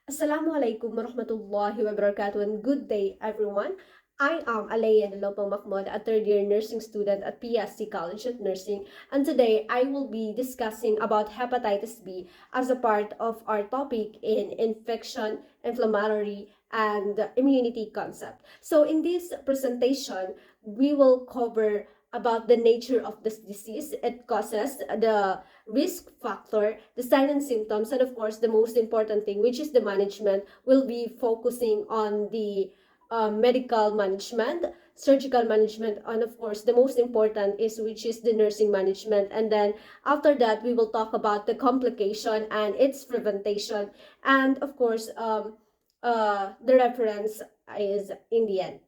Assalamualaikum warahmatullahi wabarakatuh and good day everyone. I am Alea Lopang Mahmoud, a third year nursing student at PSC College of Nursing, and today I will be discussing about hepatitis B as a part of our topic in infection, inflammatory, and immunity concept. So in this presentation, we will cover about the nature of this disease, it causes, the risk factor, the signs and symptoms, and of course, the most important thing, which is the management, will be focusing on the medical management, surgical management, and of course, the most important is which is the nursing management. And then after that, we will talk about the complication and its prevention, and of course, the reference is in the end.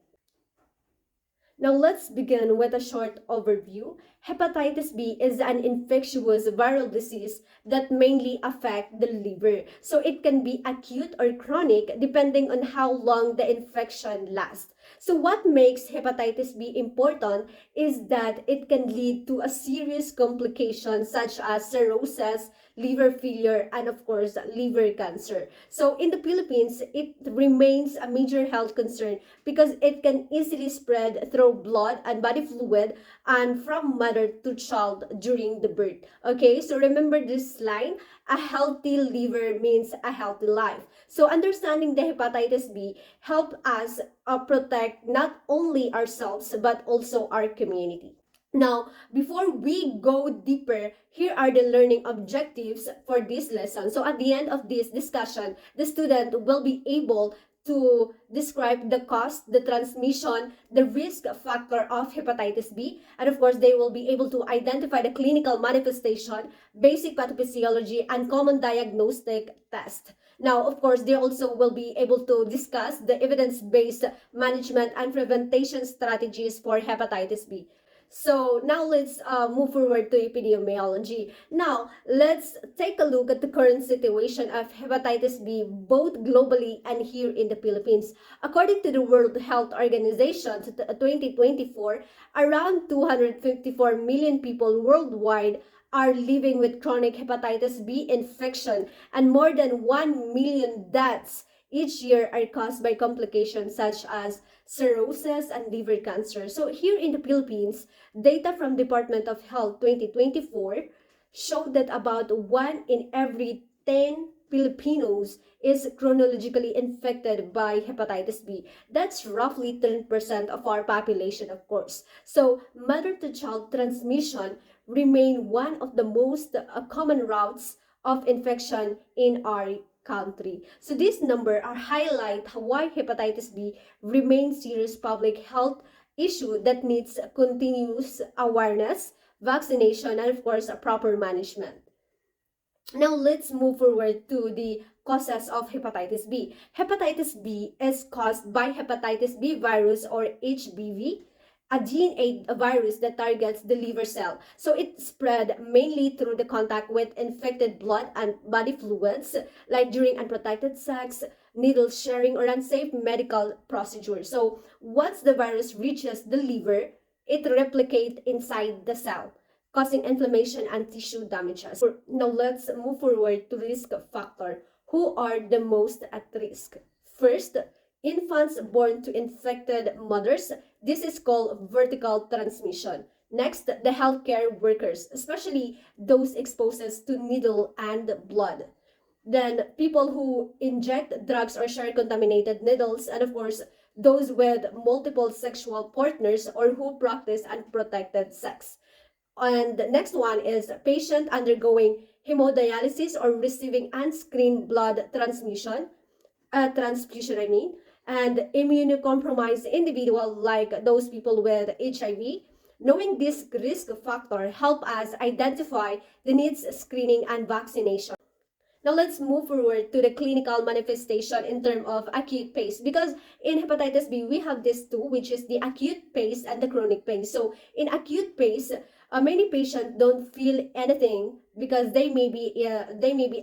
Now let's begin with a short overview. Hepatitis B is an infectious viral disease that mainly affects the liver. So it can be acute or chronic depending on how long the infection lasts. So what makes hepatitis B important is that it can lead to a serious complications such as cirrhosis, liver failure, and of course, liver cancer. So in the Philippines, it remains a major health concern because it can easily spread through blood and body fluid and from mother to child during the birth. Okay, so remember this line: a healthy liver means a healthy life. So understanding the hepatitis B help us protect not only ourselves but also our community. Now, before we go deeper, here are the learning objectives for this lesson. So at the end of this discussion, the student will be able to describe the cause, the transmission, the risk factor of hepatitis B, and of course, they will be able to identify the clinical manifestation, basic pathophysiology, and common diagnostic test. Now, of course, they also will be able to discuss the evidence-based management and prevention strategies for hepatitis B. So now let's move forward to epidemiology. Now, let's take a look at the current situation of hepatitis B both globally and here in the Philippines. According to the World Health Organization, 2024, around 254 million people worldwide are living with chronic hepatitis B infection, and more than 1 million deaths each year are caused by complications such as cirrhosis and liver cancer. So here in the Philippines, data from Department of Health 2024 showed that about 1 in every 10 Filipinos is chronologically infected by hepatitis B. That's roughly 10% of our population, of course. So mother-to-child transmission remain one of the most common routes of infection in our country. So this number are highlight why hepatitis B remains serious public health issue that needs continuous awareness, vaccination, and of course, a proper management. Now let's move forward to the causes of hepatitis B. Hepatitis B is caused by hepatitis B virus or HBV, a gene a virus that targets the liver cell. So it spread mainly through the contact with infected blood and body fluids, like during unprotected sex, needle sharing, or unsafe medical procedures. So once the virus reaches the liver, it replicates inside the cell, causing inflammation and tissue damages. Now let's move forward to risk factor. Who are the most at risk? First, infants born to infected mothers. This is called vertical transmission. Next, the healthcare workers, especially those exposed to needle and blood. Then people who inject drugs or share contaminated needles, and of course, those with multiple sexual partners or who practice unprotected sex. And the next one is patient undergoing hemodialysis or receiving unscreened blood transfusion, and immunocompromised individual like those people with HIV. Knowing this risk factor help us identify the needs screening and vaccination. Now let's move forward to the clinical manifestation in terms of acute phase, because in hepatitis B we have this two, which is the acute phase and the chronic phase. So in acute phase, many patients don't feel anything because they may be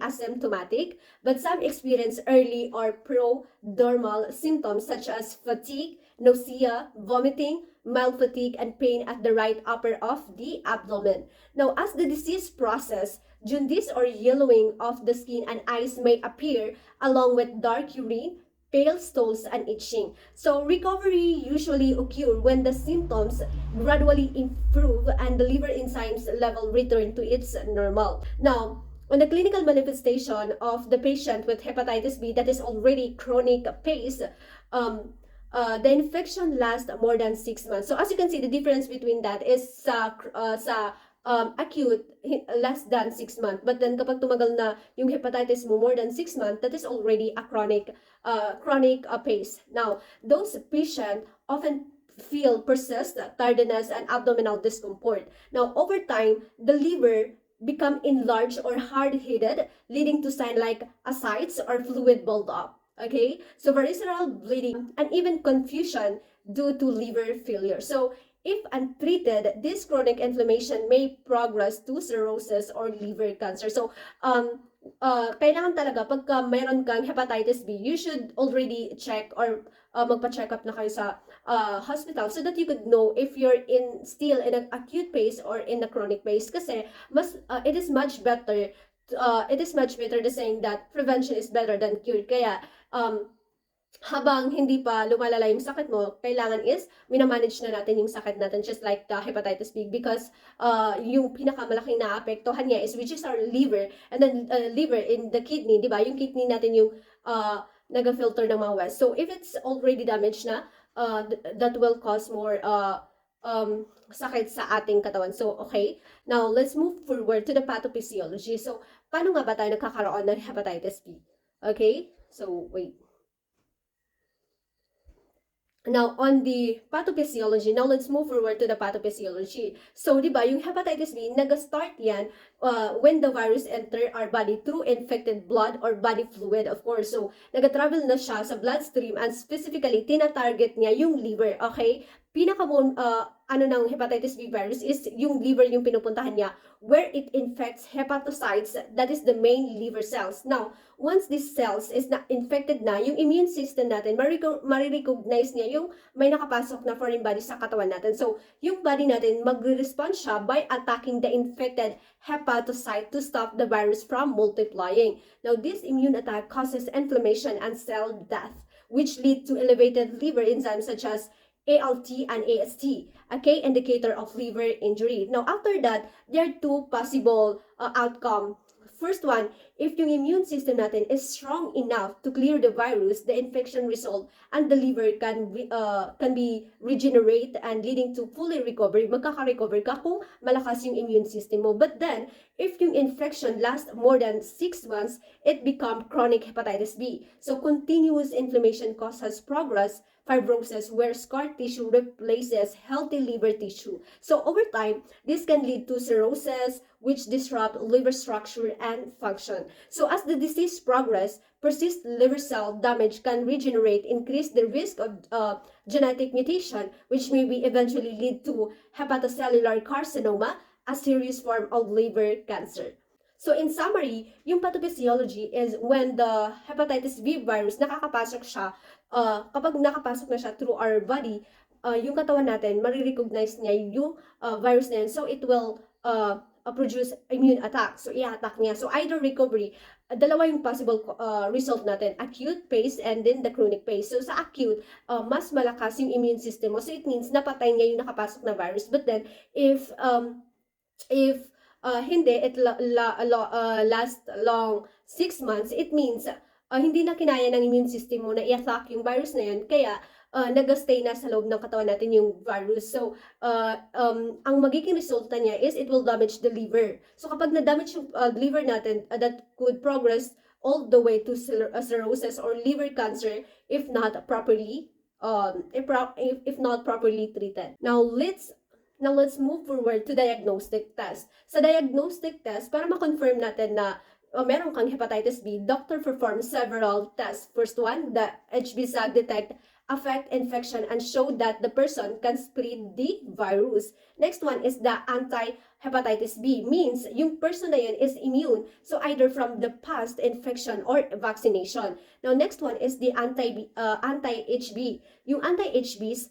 asymptomatic, but some experience early or prodromal symptoms such as fatigue, nausea, vomiting, mild fatigue, and pain at the right upper of the abdomen. Now, as the disease process, jaundice or yellowing of the skin and eyes may appear along with dark urine, pale stools, and itching. So recovery usually occur when the symptoms gradually improve and the liver enzymes level return to its normal. Now, on the clinical manifestation of the patient with hepatitis B that is already chronic phase, the infection lasts more than 6 months. So as you can see, the difference between that is sa acute, less than 6 months. But then kapag tumagal na yung hepatitis mo more than 6 months, that is already a chronic phase. Now, those patients often feel persist, tardiness, and abdominal discomfort. Now, over time, the liver become enlarged or hard-headed, leading to signs like ascites or fluid buildup. Okay, so visceral bleeding and even confusion due to liver failure. So, if untreated, this chronic inflammation may progress to cirrhosis or liver cancer. So, kailangan talaga pagka mayroon kang hepatitis B, you should already check or magpa-check up na kayo sa hospital so that you could know if you're still in an acute phase or in a chronic phase. Kasi it is much better to saying that prevention is better than cure. Kaya habang hindi pa lumalala yung sakit mo, kailangan is minamanage na natin yung sakit natin just like the hepatitis B because yung pinakamalaking naapektuhan niya is which is our liver and then liver in the kidney, di ba? Yung kidney natin yung nag-filter ng mga waste. So if it's already damaged na, that will cause more sakit sa ating katawan. So, okay. Now, let's move forward to the pathophysiology. So, paano nga ba tayo nagkakaroon ng hepatitis B? Okay? So, wait. Now, on the pathophysiology, now let's move forward to the pathophysiology. So, di ba, yung hepatitis B, nag-start yan when the virus enter our body through infected blood or body fluid, of course. So, nag-travel na siya sa bloodstream and specifically, tina-target niya yung liver, okay? Ng hepatitis B virus is yung liver yung pinupuntahan niya where it infects hepatocytes, that is the main liver cells. Now, once these cells is na infected na, yung immune system natin, marirecognize niya yung may nakapasok na foreign body sa katawan natin. So, yung body natin, magre-respond siya by attacking the infected hepatocyte to stop the virus from multiplying. Now, this immune attack causes inflammation and cell death, which lead to elevated liver enzymes such as ALT and AST, a key indicator of liver injury. Now, after that, there are two possible outcomes. First one, if yung immune system natin is strong enough to clear the virus, the infection resolve, and the liver can be regenerate and leading to fully recovery, magkaka-recover ka kung malakas yung immune system mo. But then, if yung infection lasts more than 6 months, it becomes chronic hepatitis B. So, continuous inflammation causes progress, fibrosis, where scar tissue replaces healthy liver tissue. So over time, this can lead to cirrhosis, which disrupt liver structure and function. So as the disease progresses, persistent liver cell damage can regenerate, increase the risk of genetic mutation, which may eventually lead to hepatocellular carcinoma, a serious form of liver cancer. So in summary, yung pathophysiology is when the hepatitis B virus nakakapasok siya, kapag nakapasok na siya through our body, yung katawan natin, marirecognize niya yung virus na yun. So it will produce immune attack. So i-attack niya. So either recovery, dalawa yung possible result natin, acute phase and then the chronic phase. So sa acute, mas malakas yung immune system mo. So it means napatay niya yung nakapasok na virus. But then if hindi, it last long 6 months, it means hindi na kinaya ng immune system mo na i-attack yung virus na yun, kaya nag-stay na sa loob ng katawan natin yung virus. So, ang magiging resulta niya is it will damage the liver. So, kapag na-damage yung liver natin, that could progress all the way to cirrhosis or liver cancer if not properly treated. Now, let's move forward to diagnostic test. Sa diagnostic test, para ma-confirm natin na meron kang hepatitis B, doctor performs several tests. First one, the HB-Sag detect affect infection and show that the person can spread the virus. Next one is the anti-hepatitis B, means yung person na yun is immune, so either from the past infection or vaccination. Now, next one is the anti-HB. Yung anti-HBs,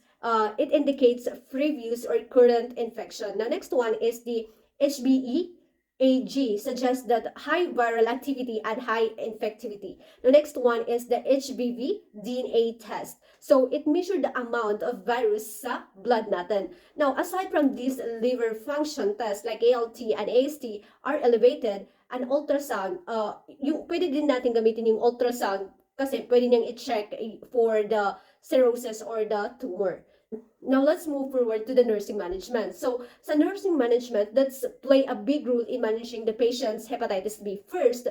it indicates previous or current infection. Now, next one is the HBe AG, suggests that high viral activity and high infectivity. The next one is the HBV DNA test. So, it measured the amount of virus sa blood natin. Now, aside from these liver function tests like ALT and AST are elevated, an ultrasound, pwede din natin gamitin yung ultrasound kasi pwede niyang i-check for the cirrhosis or the tumor. Now, let's move forward to the nursing management. So, sa nursing management, that's play a big role in managing the patient's hepatitis B. First,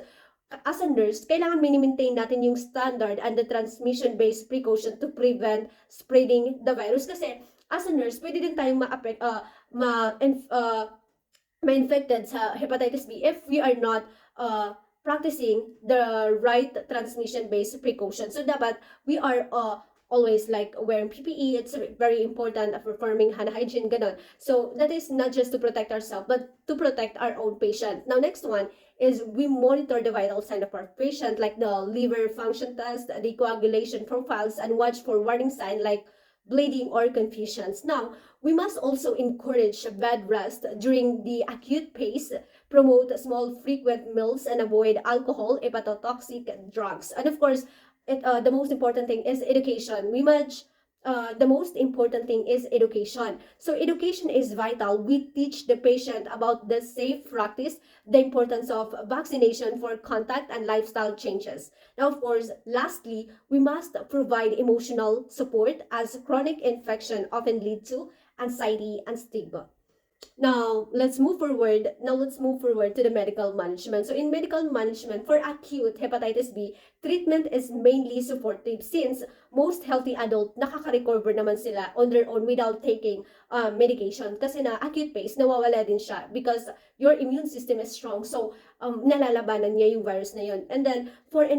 as a nurse, kailangan mini-maintain natin yung standard and the transmission-based precaution to prevent spreading the virus. Kasi, as a nurse, pwede din tayong ma-infected sa hepatitis B if we are not practicing the right transmission-based precaution. So, dapat we are always like wearing PPE. It's very important for performing hand hygiene, ganon. So that is not just to protect ourselves, but to protect our own patient. Now, next one is we monitor the vital sign of our patient, like the liver function test, the coagulation profiles, and watch for warning sign like bleeding or confusions. Now, we must also encourage bed rest during the acute phase, promote small frequent meals, and avoid alcohol, hepatotoxic drugs. And of course, the most important thing is education. The most important thing is education. So education is vital. We teach the patient about the safe practice, the importance of vaccination for contact and lifestyle changes. Now, of course, lastly, we must provide emotional support as chronic infection often lead to anxiety and stigma. Now, let's move forward to the medical management. So, in medical management, for acute hepatitis B, treatment is mainly supportive since most healthy adult nakaka-recover naman sila on their own without taking medication. Kasi na acute phase, nawawala din siya because your immune system is strong. So, nalalabanan niya yung virus na yun. And then, for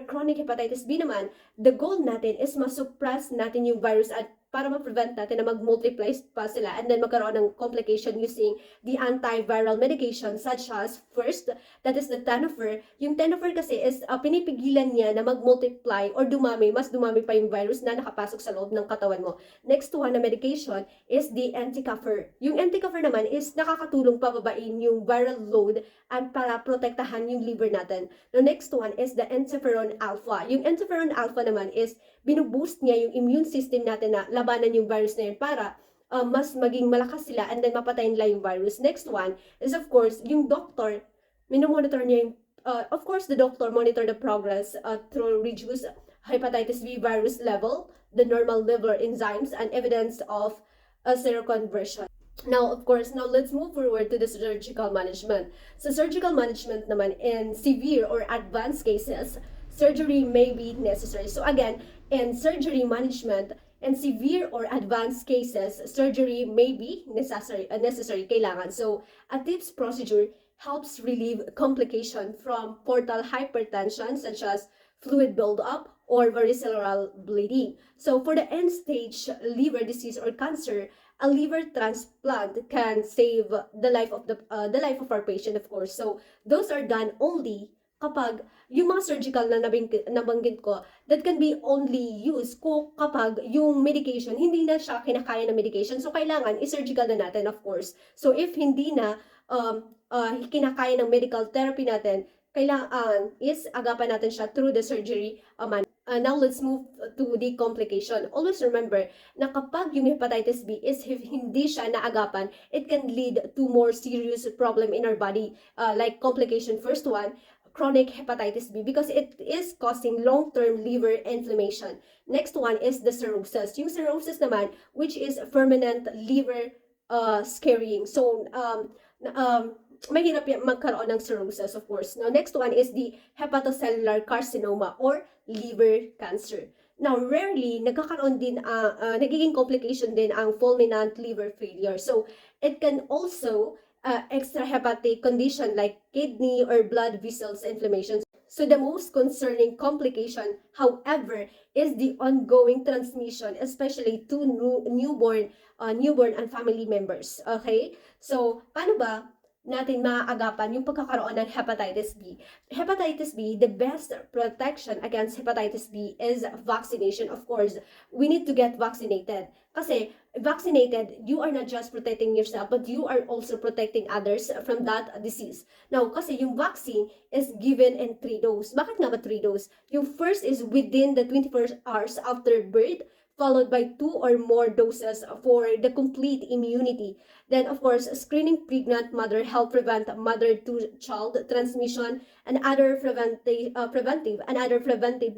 chronic hepatitis B naman, the goal natin is masuppress natin yung virus at para ma-prevent natin na mag-multiply pa sila and then magkaroon ng complication using the antiviral medication such as first, that is the tenofovir. Yung tenofovir kasi is pinipigilan niya na mag-multiply or mas dumami pa yung virus na nakapasok sa loob ng katawan mo. Next one na medication is the entecavir. Yung entecavir naman is nakakatulong pababain yung viral load at para protektahan yung liver natin. The next one is the interferon alpha. Yung interferon alpha naman is binuboost niya yung immune system natin na labanan yung virus na yun para mas maging malakas sila and then mapatayin nila yung virus. Next one is of course yung doctor, minomonitor niya yung, of course the doctor monitor the progress through reduce hepatitis B virus level, the normal liver enzymes, and evidence of seroconversion. Now, of course, let's move forward to the surgical management. So, surgical management naman in severe or advanced cases, surgery may be necessary. So, again, in surgery management, in severe or advanced cases, surgery may be necessary, kailangan. So, a TIPS procedure helps relieve complication from portal hypertension such as fluid buildup or varicella bleeding. So, for the end-stage liver disease or cancer, a liver transplant can save the life of our patient, of course. So, those are done only kapag yung mga surgical na nabanggit ko, that can be only used kapag yung medication, hindi na siya kinakaya ng medication. So, kailangan i-surgical na natin, of course. So, if hindi na kinakaya ng medical therapy natin, kailangan is agapan natin siya through the surgery. Now, let's move to the complication. Always remember na kapag yung hepatitis B is hindi siya naagapan, it can lead to more serious problem in our body. Like complication, first one, chronic hepatitis B because it is causing long-term liver inflammation. Next one is the cirrhosis. Yung cirrhosis naman, which is permanent liver scarring. So, mahirap magkaroon ng cirrhosis, of course. Now, next one is the hepatocellular carcinoma or liver cancer. Now, rarely, nagiging complication din ang fulminant liver failure. So, it can also extrahepatic condition like kidney or blood vessels inflammation. So the most concerning complication, however, is the ongoing transmission, especially to newborn and family members. Okay? So, paano ba natin maaagapan yung pagkakaroon ng hepatitis B? Hepatitis B, the best protection against hepatitis B is vaccination. Of course, we need to get vaccinated. Kasi vaccinated, you are not just protecting yourself, but you are also protecting others from that disease. Now, kasi yung vaccine is given in 3 doses. Bakit nga ba 3 doses? Yung first is within the 24 hours after birth, followed by 2 or more doses for the complete immunity. Then, of course, screening pregnant mother help prevent mother-to-child transmission and other preventive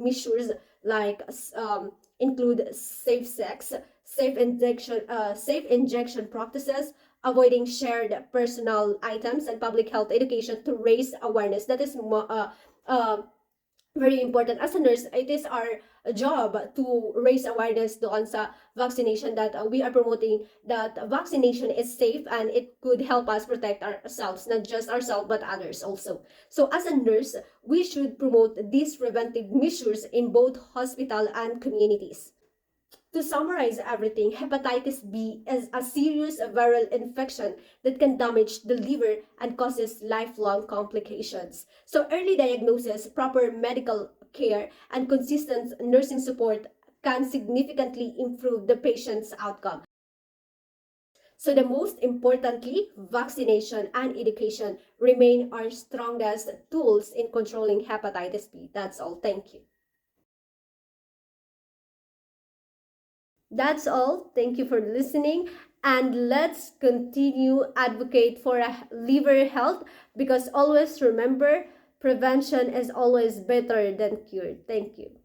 measures like include safe sex, safe injection practices, avoiding shared personal items, and public health education to raise awareness. That is very important. As a nurse, it is our job to raise awareness doon sa vaccination, that we are promoting that vaccination is safe and it could help us protect ourselves, not just ourselves but others also. So as a nurse, we should promote these preventive measures in both hospital and communities. To summarize everything, hepatitis B is a serious viral infection that can damage the liver and causes lifelong complications. So early diagnosis, proper medical care, and consistent nursing support can significantly improve the patient's outcome. So the most importantly, vaccination and education remain our strongest tools in controlling hepatitis B. That's all. Thank you. That's all. Thank you for listening. And let's continue advocate for a liver health, because always remember, prevention is always better than cure. Thank you.